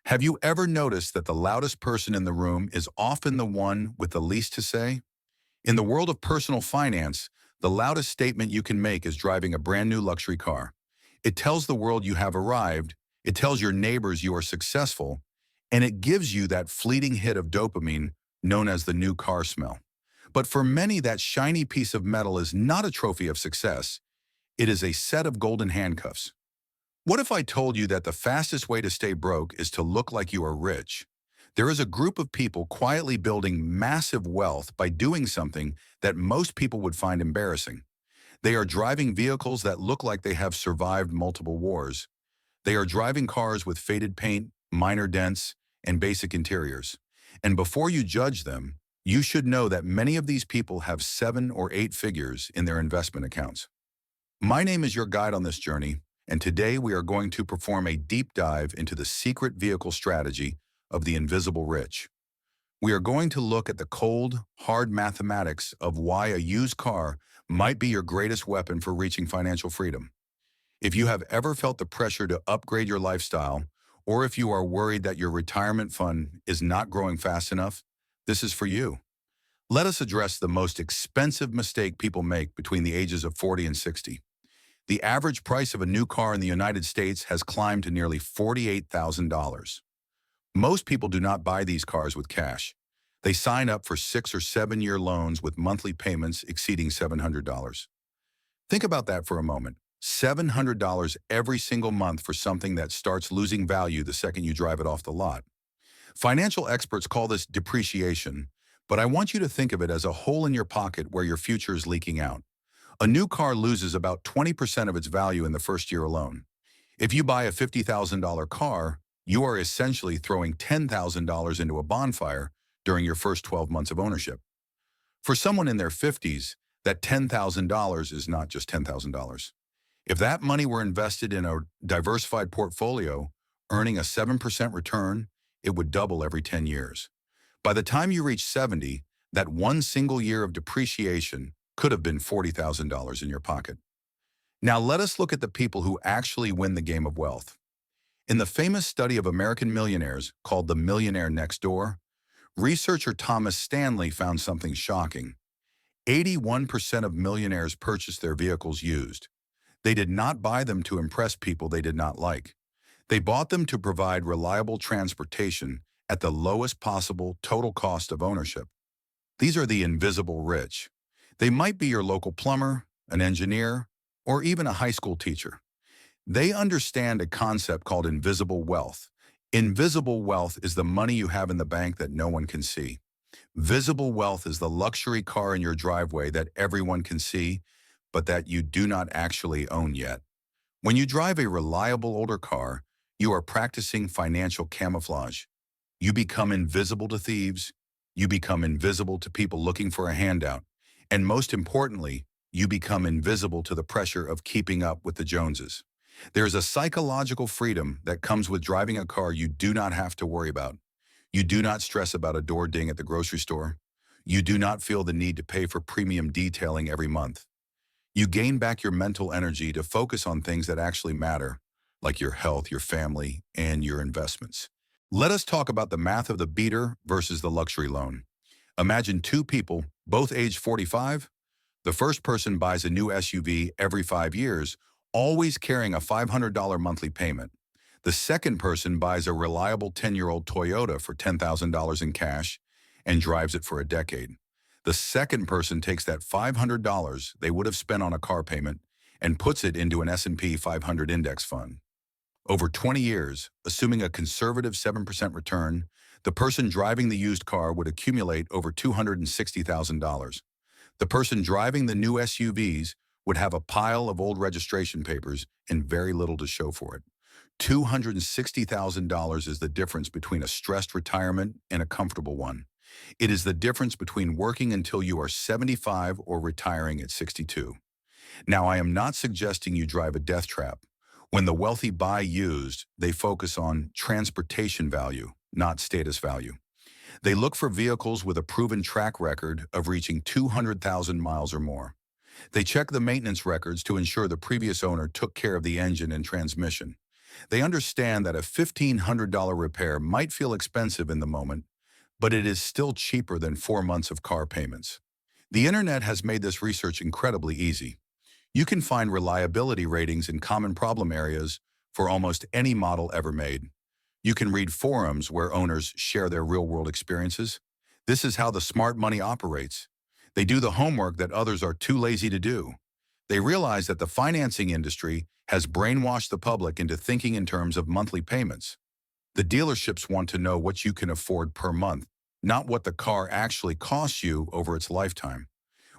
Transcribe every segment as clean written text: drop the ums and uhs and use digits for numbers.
Have you ever noticed that the loudest person in the room is often the one with the least to say? In the world of personal finance, the loudest statement you can make is driving a brand new luxury car. It tells the world you have arrived, it tells your neighbors you are successful, and it gives you that fleeting hit of dopamine known as the new car smell. But for many, that shiny piece of metal is not a trophy of success. It is a set of golden handcuffs. What if I told you that the fastest way to stay broke is to look like you are rich? There is a group of people quietly building massive wealth by doing something that most people would find embarrassing. They are driving vehicles that look like they have survived multiple wars. They are driving cars with faded paint, minor dents, and basic interiors. And before you judge them, you should know that many of these people have 7 or 8 figures in their investment accounts. My name is your guide on this journey, and today we are going to perform a deep dive into the secret vehicle strategy of the invisible rich. We are going to look at the cold, hard mathematics of why a used car might be your greatest weapon for reaching financial freedom. If you have ever felt the pressure to upgrade your lifestyle, or if you are worried that your retirement fund is not growing fast enough, this is for you. Let us address the most expensive mistake people make between the ages of 40 and 60. The average price of a new car in the United States has climbed to nearly $48,000. Most people do not buy these cars with cash. They sign up for 6 or 7-year loans with monthly payments exceeding $700. Think about that for a moment. $700 every single month for something that starts losing value the second you drive it off the lot. Financial experts call this depreciation, but I want you to think of it as a hole in your pocket where your future is leaking out. A new car loses about 20% of its value in the first year alone. If you buy a $50,000 car, you are essentially throwing $10,000 into a bonfire during your first 12 months of ownership. For someone in their 50s, that $10,000 is not just $10,000. If that money were invested in a diversified portfolio, earning a 7% return, it would double every 10 years. By the time you reach 70, that one single year of depreciation could have been $40,000 in your pocket. Now let us look at the people who actually win the game of wealth. In the famous study of American millionaires called The Millionaire Next Door, researcher Thomas Stanley found something shocking. 81% of millionaires purchased their vehicles used. They did not buy them to impress people they did not like. They bought them to provide reliable transportation at the lowest possible total cost of ownership. These are the invisible rich. They might be your local plumber, an engineer, or even a high school teacher. They understand a concept called invisible wealth. Invisible wealth is the money you have in the bank that no one can see. Visible wealth is the luxury car in your driveway that everyone can see, but that you do not actually own yet. When you drive a reliable older car, you are practicing financial camouflage. You become invisible to thieves. You become invisible to people looking for a handout. And most importantly, you become invisible to the pressure of keeping up with the Joneses. There is a psychological freedom that comes with driving a car you do not have to worry about. You do not stress about a door ding at the grocery store. You do not feel the need to pay for premium detailing every month. You gain back your mental energy to focus on things that actually matter, like your health, your family, and your investments. Let us talk about the math of the beater versus the luxury loan. Imagine 2 people, both age 45. The first person buys a new SUV every 5 years, always carrying a $500 monthly payment. The second person buys a reliable 10-year-old Toyota for $10,000 in cash and drives it for a decade. The second person takes that $500 they would have spent on a car payment and puts it into an S&P 500 index fund. Over 20 years, assuming a conservative 7% return, the person driving the used car would accumulate over $260,000. The person driving the new SUVs would have a pile of old registration papers and very little to show for it. $260,000 is the difference between a stressed retirement and a comfortable one. It is the difference between working until you are 75 or retiring at 62. Now, I am not suggesting you drive a death trap. When the wealthy buy used, they focus on transportation value, not status value. They look for vehicles with a proven track record of reaching 200,000 miles or more. They check the maintenance records to ensure the previous owner took care of the engine and transmission. They understand that a $1,500 repair might feel expensive in the moment, but it is still cheaper than 4 months of car payments. The internet has made this research incredibly easy. You can find reliability ratings in common problem areas for almost any model ever made. You can read forums where owners share their real-world experiences. This is how the smart money operates. They do the homework that others are too lazy to do. They realize that the financing industry has brainwashed the public into thinking in terms of monthly payments. The dealerships want to know what you can afford per month, not what the car actually costs you over its lifetime.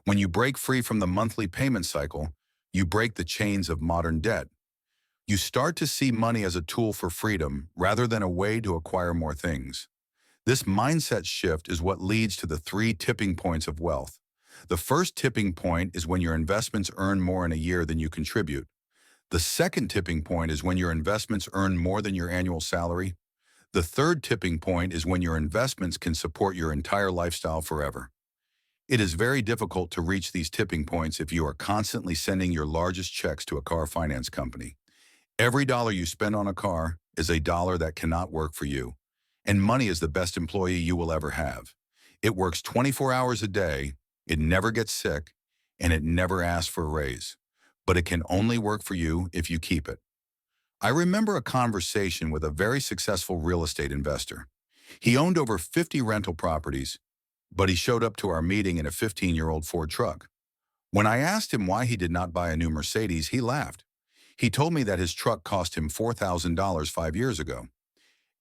When you break free from the monthly payment cycle, you break the chains of modern debt. You start to see money as a tool for freedom rather than a way to acquire more things. This mindset shift is what leads to the 3 tipping points of wealth. The first tipping point is when your investments earn more in a year than you contribute. The second tipping point is when your investments earn more than your annual salary. The third tipping point is when your investments can support your entire lifestyle forever. It is very difficult to reach these tipping points if you are constantly sending your largest checks to a car finance company. Every dollar you spend on a car is a dollar that cannot work for you. And money is the best employee you will ever have. It works 24 hours a day, it never gets sick, and it never asks for a raise. But it can only work for you if you keep it. I remember a conversation with a very successful real estate investor. He owned over 50 rental properties, but he showed up to our meeting in a 15-year-old Ford truck. When I asked him why he did not buy a new Mercedes, he laughed. He told me that his truck cost him $4,000 5 years ago.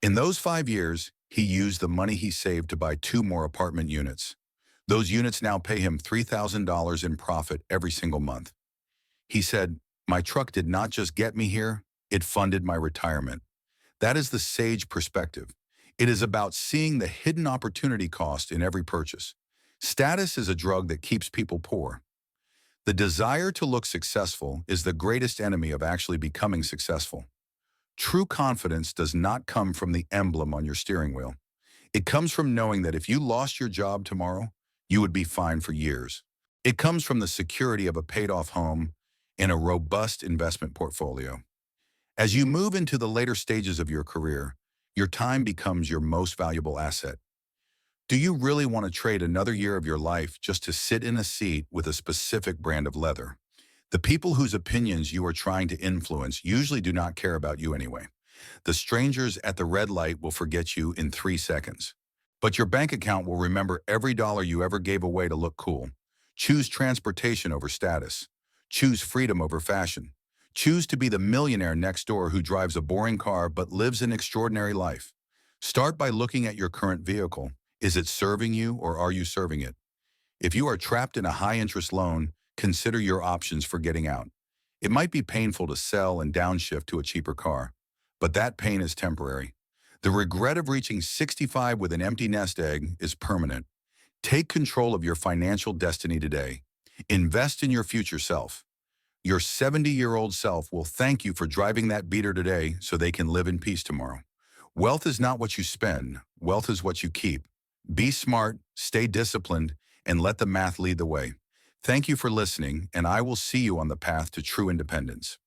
In those 5 years, he used the money he saved to buy 2 more apartment units. Those units now pay him $3,000 in profit every single month. He said, "My truck did not just get me here, it funded my retirement." That is the sage perspective. It is about seeing the hidden opportunity cost in every purchase. Status is a drug that keeps people poor. The desire to look successful is the greatest enemy of actually becoming successful. True confidence does not come from the emblem on your steering wheel. It comes from knowing that if you lost your job tomorrow, you would be fine for years. It comes from the security of a paid-off home and a robust investment portfolio. As you move into the later stages of your career, your time becomes your most valuable asset. Do you really want to trade another year of your life just to sit in a seat with a specific brand of leather? The people whose opinions you are trying to influence usually do not care about you anyway. The strangers at the red light will forget you in 3 seconds. But your bank account will remember every dollar you ever gave away to look cool. Choose transportation over status. Choose freedom over fashion. Choose to be the millionaire next door who drives a boring car but lives an extraordinary life. Start by looking at your current vehicle. Is it serving you or are you serving it? If you are trapped in a high-interest loan, consider your options for getting out. It might be painful to sell and downshift to a cheaper car, but that pain is temporary. The regret of reaching 65 with an empty nest egg is permanent. Take control of your financial destiny today. Invest in your future self. Your 70-year-old self will thank you for driving that beater today so they can live in peace tomorrow. Wealth is not what you spend. Wealth is what you keep. Be smart, stay disciplined, and let the math lead the way. Thank you for listening, and I will see you on the path to true independence.